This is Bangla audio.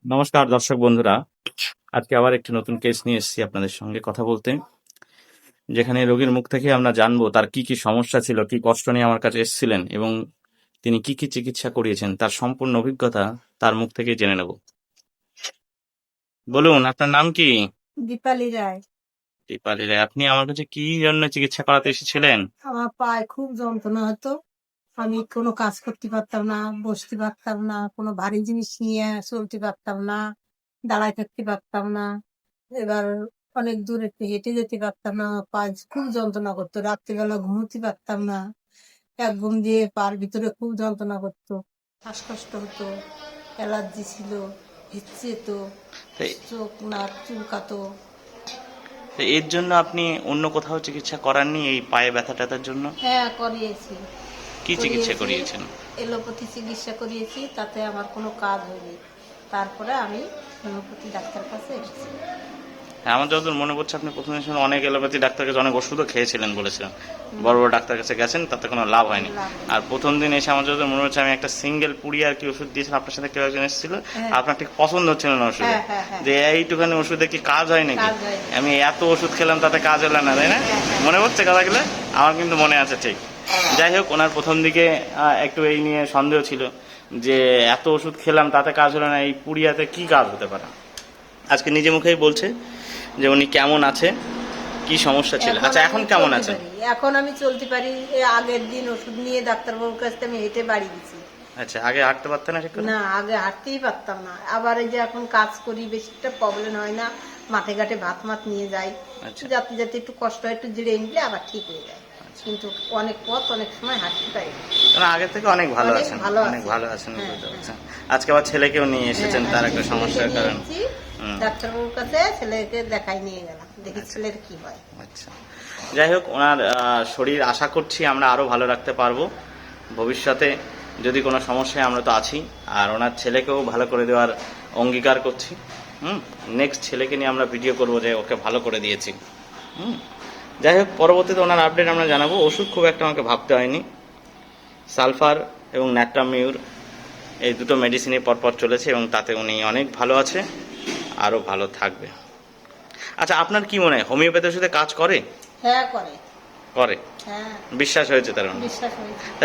নমস্কার দর্শক বন্ধুরা, আজকে আবার একটি নতুন কেস নিয়ে এসেছি আপনাদের সঙ্গে কথা বলতে, যেখানে রোগীর মুখ থেকে আমরা জানবো তার কি কি সমস্যা ছিল, কি কষ্ট নিয়ে আমার কাছে এসেছিলেন এবং তিনি কি কি চিকিৎসা করিয়েছেন তার সম্পূর্ণ অভিজ্ঞতা তার মুখ থেকে জেনে নেব। বলুন, আপনার নাম কি? দীপালি রায়। দীপালি রায়। আপনি আমার কাছে কি জন্য চিকিৎসা করাতে এসেছিলেন? আমার পায়ে খুব যন্ত্রণা হতো। আমি কোনো কাজ করতে পারতাম না, বসতে পারতাম না, কোনো ভারী জিনিস নিয়ে চলতে পারতাম না, দাঁড়ায় থাকতে পারতাম না। এবার অনেক দূর একটু হেঁটে যেতে পারতাম না, আমার পা খুব যন্ত্রণা করতো। রাত্রিবেলা ঘুমোতে পারতাম না, এক ঘুম দিয়ে পার ভিতরে খুব যন্ত্রণা করতো, শ্বাসকষ্ট হতো, অ্যালার্জি ছিল, হিচ্ছি যেত, তো- চোখ নাক চুলকাতো। তো এর জন্য আপনি অন্য কোথাও চিকিৎসা করাননি এই পায়ে ব্যথা ট্যাথার জন্য? হ্যাঁ, করিয়েছি। কি চিকিৎসা করিয়েছেন? এলোপ্যাথি চিকিৎসা করিয়েছি, তাতে আমার কোনো কাজ হয়নি। তারপরে আমি হোমিওপ্যাথি ডাক্তার কাছে এসেছি। হ্যাঁ, আমার যতদূর মনে পড়ছে আপনি প্রথমে শুনে অনেক এলোপ্যাথি ডাক্তার কাছে অনেক ওষুধও খেয়েছিলেন বলেছিলেন, বড় বড় ডাক্তার কাছে গেছেন, তাতে কোনো লাভ হয়নি। লাভ হয়নি। আর প্রথম দিন এসে আমার যতদূর মনে হচ্ছে আমি একটা সিঙ্গেল পুড়ি আর কি ওষুধ দিয়েছিলাম, আপনার সাথে কেউ একজন এসেছিল, হ্যাঁ। আপনার ঠিক পছন্দ হচ্ছিল না ওষুধে, হ্যাঁ, হ্যাঁ, হ্যাঁ। যে এইটুখানি ওষুধে কি কাজ হয় নাকি, কাজ হয়নি। আমি এত ওষুধ খেলাম তাতে কাজ হলো না, তাই না? হ্যাঁ, হ্যাঁ। মনে পড়ছে কথাগুলো? আমার কিন্তু মনে আছে ঠিক। যাই হোক, ওনার প্রথম দিকে একটু এই নিয়ে সন্দেহ ছিল যে এত ওষুধ খেলাম তাতে কাজ হলো না, এই পুড়িয়াতে কি কাজ হতে পারে। আজকে নিজে মুখেই বলছে যে উনি কেমন আছে, কি সমস্যা ছিল। আচ্ছা, এখন আমি কেমন চলতে আছেন? পারি। এখন আমি চলতে পারি। এই আগের দিন ওষুধ নিয়ে ডাক্তারবাবুর কাছে আমি হেঁটে বাড়ি গেছি। আচ্ছা, আগে হাঁটতে পারতেন না ঠিক করে? না, আগে হাঁটতেই পারতাম না। আবার এই যে এখন কাজ করি, বেশি একটা প্রবলেম হয় না। মাঠে ঘাটে ভাত মাত নিয়ে যাই, আচ্ছা। যাতে যাতে একটু কষ্ট হয়, একটু জিরে নিলে আবার ঠিক হয়ে যায়। কিন্তু অনেক পথ অনেক সময় হাঁটতে পারি না। না, আগের থেকে অনেক ভালো অনেক আছেন, ভালো অনেক আছি। ভালো আছেন হ্যাঁ, বুঝতে হ্যাঁ। পারছেন। আজকে আবার ছেলেকেও নিয়ে এসেছেন হ্যাঁ, তার আজকে একটা ছেলেকে সমস্যার নিয়ে কারণ। এসেছি। হুম। ডাক্তারবাবুর কাছে ছেলেকে দেখাই নিয়ে গেলাম, দেখি ছেলের কি হয়। আচ্ছা, যাই হোক, ওনার শরীর আশা করছি আমরা আরো ভালো রাখতে পারবো ভবিষ্যতে। যদি কোনো সমস্যায় আমরা তো আছি, আর ওনার ছেলেকেও ভালো করে দেওয়ার অঙ্গীকার করছি। নেক্সট ছেলেকে নিয়ে আমরা ভিডিও করবো যে ওকে ভালো করে দিয়েছি। হুম। যাই হোক, পরবর্তীতে ওনার আপডেট আমরা জানাবো। ওষুধ খুব একটা আমাকে ভাবতে হয়নি। সালফার এবং ন্যাট্রামিউর এই দুটো মেডিসিনই পরপর চলেছে এবং তাতে উনি অনেক ভালো আছে, আরও ভালো থাকবে। আচ্ছা, আপনার কি মনে হয় হোমিওপ্যাথি ওষুধে কাজ করে? হ্যাঁ, করে। করে? হ্যাঁ, বিশ্বাস হয়েছে তার মানে? বিশ্বাস হয়েছে। তাহলে